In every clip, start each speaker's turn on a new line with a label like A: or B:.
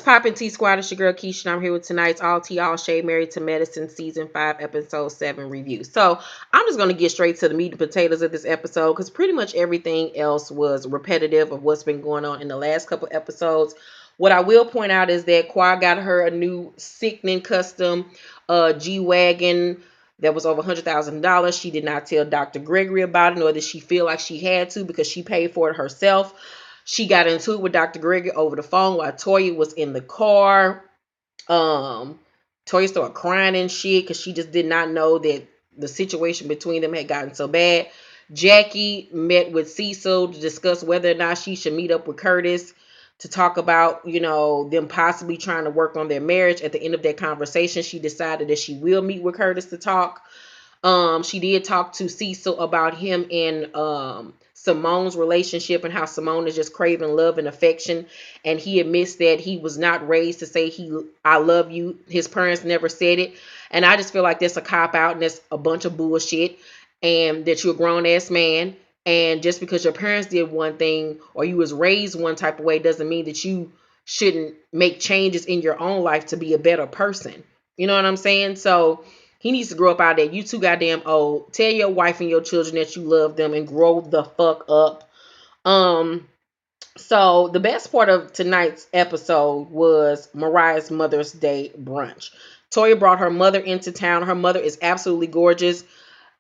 A: Poppin' T Squad, it's your girl Keisha, and I'm here with tonight's All Tea All Shade Married to Medicine Season 5 Episode 7 review. So I'm just going to get straight to the meat and potatoes of this episode because pretty much everything else was repetitive of what's been going on in the last couple episodes. What I will point out is that Qua got her a new sickening custom G-Wagon that was over $100,000. She did not tell Dr. Gregory about it, nor did she feel like she had to because she paid for it herself. She got into it with Dr. Gregory over the phone while Toya was in the car. Um, Toya started crying and shit because she just did not know that the situation between them had gotten so bad. Jackie met with Cecil to discuss whether or not she should meet up with Curtis to talk about, them possibly trying to work on their marriage. At the end of that conversation, she decided that she will meet with Curtis to talk. She did talk to Cecil about him and Simone's relationship and how Simone is just craving love and affection. And he admits that he was not raised to say I love you. His parents never said it. And I just feel like that's a cop out and that's a bunch of bullshit. And that you're a grown ass man. And just because your parents did one thing or you was raised one type of way doesn't mean that you shouldn't make changes in your own life to be a better person. You know what I'm saying? So he needs to grow up out there. You too goddamn old. Tell your wife and your children that you love them and grow the fuck up. Um, so the best part of tonight's episode was Mariah's Mother's Day brunch. Toya brought her mother into town. Her mother is absolutely gorgeous.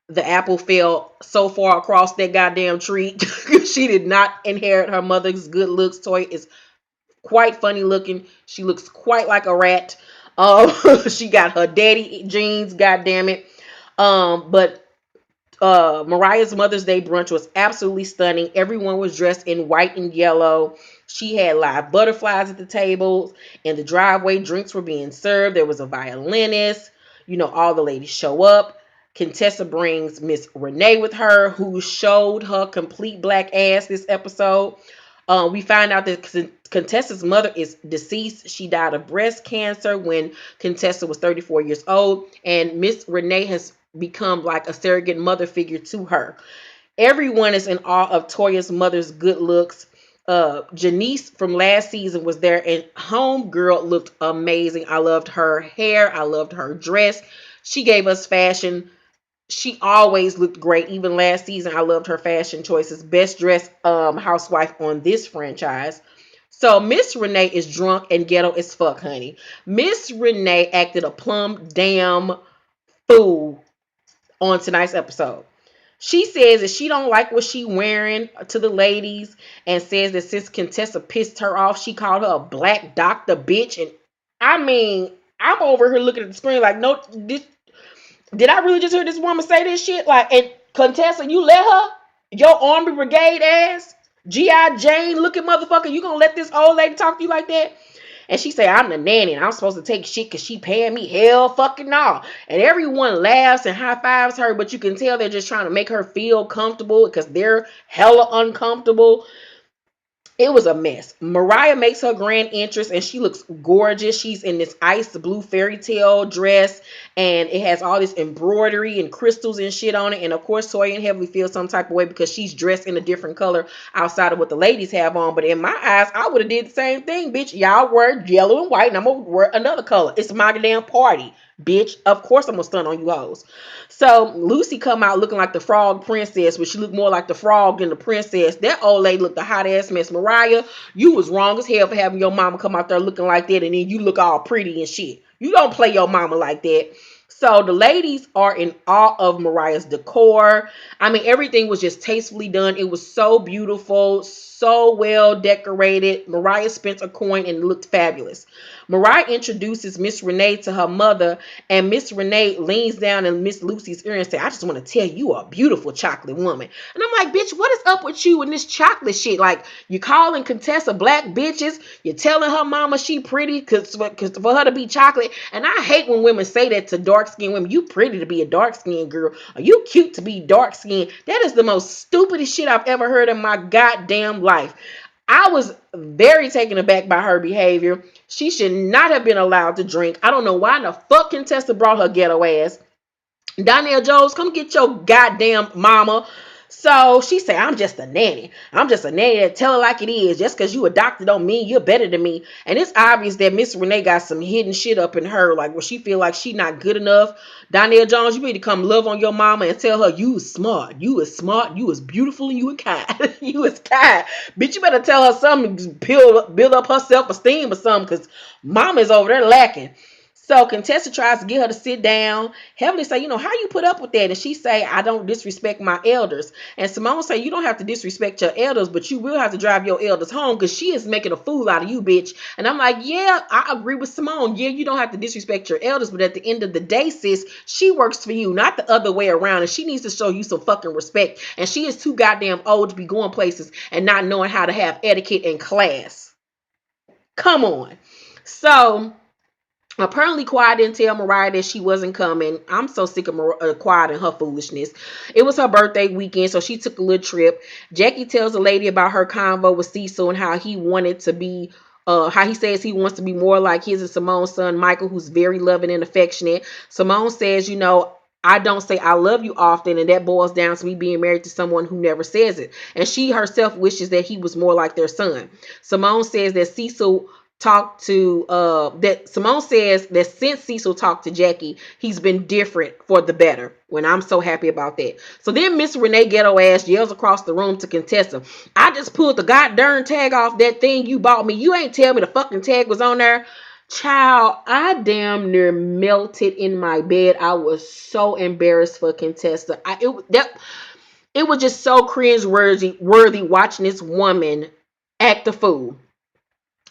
A: The apple fell so far across that goddamn tree. She did not inherit her mother's good looks. Toya is quite funny looking. She looks quite like a rat. She got her daddy jeans, god damn it. But Mariah's Mother's Day brunch was absolutely stunning. Everyone was dressed in white and yellow. She had live butterflies at the tables. In the driveway, drinks were being served. There was a violinist. All the ladies show up. Contessa brings Miss Renee with her, who showed her complete black ass this episode. We find out that Contessa's mother is deceased. She died of breast cancer when Contessa was 34 years old. And Miss Renee has become like a surrogate mother figure to her. Everyone is in awe of Toya's mother's good looks. Janice from last season was there, and Homegirl looked amazing. I loved her hair. I loved her dress. She gave us fashion. She always looked great. Even last season, I loved her fashion choices. Best dressed housewife on this franchise. So Miss Renee is drunk and ghetto as fuck, honey. Miss Renee acted a plumb damn fool on tonight's episode. She says that she don't like what she wearing to the ladies and says that since Contessa pissed her off, she called her a black doctor bitch. And I mean, I'm over here looking at the screen like, no, did I really just hear this woman say this shit? Like, and Contessa, you let her? Your Army Brigade ass? G.I. Jane looking motherfucker, you gonna let this old lady talk to you like that? And she say, I'm the nanny and I'm supposed to take shit because she paying me hell fucking no. And everyone laughs and high fives her, but you can tell they're just trying to make her feel comfortable because they're hella uncomfortable. It was a mess. Mariah makes her grand entrance and she looks gorgeous. She's in this ice blue fairy tale dress and it has all this embroidery and crystals and shit on it. And of course, Toya and Heavenly feel some type of way because she's dressed in a different color outside of what the ladies have on. But in my eyes, I would have did the same thing, bitch. Y'all wear yellow and white and I'm gonna wear another color. It's my damn party, bitch. Of course I'm gonna stun on you hoes. So Lucy come out looking like the frog princess, but she looked more like the frog than the princess. That old lady looked a hot ass mess. Mariah, you was wrong as hell for having your mama come out there looking like that, and then you look all pretty and shit. You don't play your mama like that. So the ladies are in awe of Mariah's decor. I mean, everything was just tastefully done. It was so beautiful, so well decorated. Mariah spent a coin and looked fabulous. Mariah introduces Miss Renee to her mother, and Miss Renee leans down in Miss Lucy's ear and says, I just want to tell you a beautiful chocolate woman. And I'm like, bitch, what is up with you and this chocolate shit? Like, you calling Contessa black bitches. You're telling her mama she pretty cause for her to be chocolate. And I hate when women say that to dark-skinned women. You pretty to be a dark-skinned girl. Or you cute to be dark-skinned. That is the most stupidest shit I've ever heard in my goddamn life. I was very taken aback by her behavior. She should not have been allowed to drink. I don't know why the fuck Contessa brought her ghetto ass. Donnell Jones, come get your goddamn mama. So she said, I'm just a nanny. I'm just a nanny that tell it like it is. Just because you a doctor don't mean you're better than me. And it's obvious that Miss Renee got some hidden shit up in her, like where she feel like she not good enough. Donnell Jones, you need to come love on your mama and tell her you was smart. You was smart. You was beautiful. And you was kind. You was kind. Bitch, you better tell her something to build up her self-esteem or something, because mama's over there lacking. So Contessa tries to get her to sit down. Heavenly say, how you put up with that? And she say, I don't disrespect my elders. And Simone say, you don't have to disrespect your elders, but you will have to drive your elders home because she is making a fool out of you, bitch. And I'm like, yeah, I agree with Simone. Yeah, you don't have to disrespect your elders, but at the end of the day, sis, she works for you, not the other way around. And she needs to show you some fucking respect. And she is too goddamn old to be going places and not knowing how to have etiquette and class. Come on. So apparently, Quiet didn't tell Mariah that she wasn't coming. I'm so sick of Quiet and her foolishness. It was her birthday weekend, so she took a little trip. Jackie tells the lady about her convo with Cecil and how he wanted to be, how he says he wants to be more like his and Simone's son, Michael, who's very loving and affectionate. Simone says, I don't say I love you often, and that boils down to me being married to someone who never says it. And she herself wishes that he was more like their son. Simone says that Simone says that since Cecil talked to Jackie, he's been different for the better. When I'm so happy about that. So then Miss Renee ghetto ass yells across the room to Contessa, I just pulled the goddamn tag off that thing you bought me. You ain't tell me the fucking tag was on there. Child, I damn near melted in my bed. I was so embarrassed for Contessa. It was just so cringe worthy watching this woman act a fool.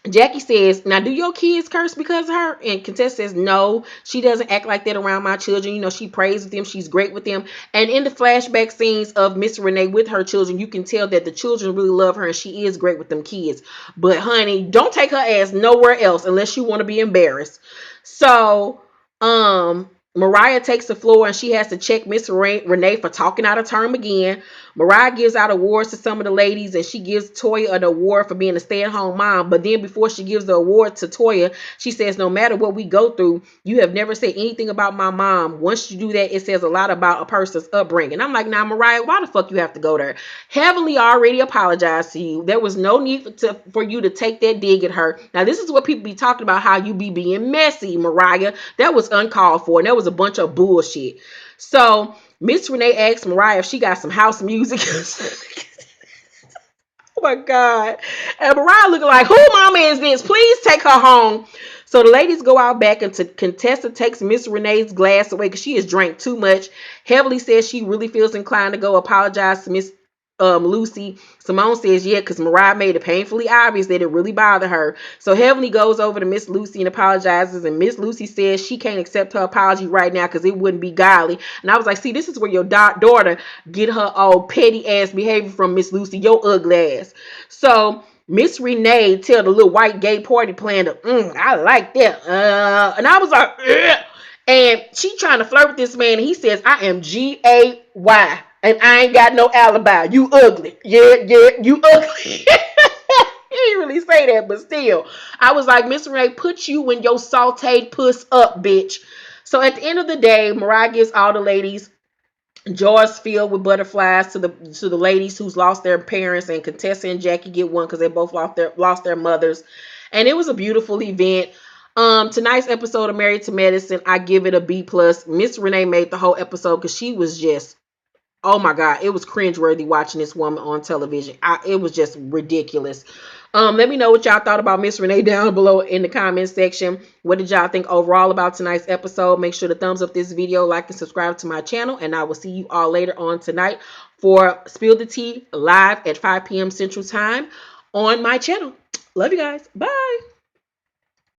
A: Jackie says, now do your kids curse because of her? And Contessa says, no, she doesn't act like that around my children. She prays with them. She's great with them. And in the flashback scenes of Miss Renee with her children, you can tell that the children really love her and she is great with them kids. But honey, don't take her ass nowhere else unless you want to be embarrassed. So, Mariah takes the floor and she has to check Miss Renee for talking out of term again. Mariah gives out awards to some of the ladies and she gives Toya an award for being a stay-at-home mom. But then before she gives the award to Toya, she says, no matter what we go through, you have never said anything about my mom. Once you do that, it says a lot about a person's upbringing. I'm like, now, Mariah, why the fuck you have to go there? Heavenly already apologized to you. There was no need for you to take that dig at her. Now, this is what people be talking about, how you be being messy, Mariah. That was uncalled for, and that was a bunch of bullshit. So Miss Renee asked Mariah if she got some house music. Oh my God. And Mariah looking like, who mama is this? Please take her home. So the ladies go out back and Contessa takes Miss Renee's glass away because she has drank too much. Heavenly says she really feels inclined to go apologize to Miss Lucy. Simone says yeah, because Mariah made it painfully obvious that it really bothered her. So Heavenly goes over to Miss Lucy and apologizes, and Miss Lucy says she can't accept her apology right now because it wouldn't be godly. And I was like, see, this is where your daughter get her old petty ass behavior from, Miss Lucy, your ugly ass. So Miss Renee tell the little white gay party planner, I like that. And I was like, ugh. And she trying to flirt with this man, and he says, I am Gay. And I ain't got no alibi. You ugly. Yeah, you ugly. He didn't really say that, but still. I was like, Miss Renee, put you in your sauteed puss up, bitch. So at the end of the day, Mariah gives all the ladies jars filled with butterflies to the ladies who's lost their parents, and Contessa and Jackie get one because they both lost their mothers. And it was a beautiful event. Tonight's episode of Married to Medicine, I give it a B+. Miss Renee made the whole episode because she was just, oh my God, it was cringeworthy watching this woman on television. It was just ridiculous. Let me know what y'all thought about Miss Renee down below in the comment section. What did y'all think overall about tonight's episode? Make sure to thumbs up this video, like, and subscribe to my channel. And I will see you all later on tonight for Spill the Tea live at 5 p.m. Central Time on my channel. Love you guys. Bye.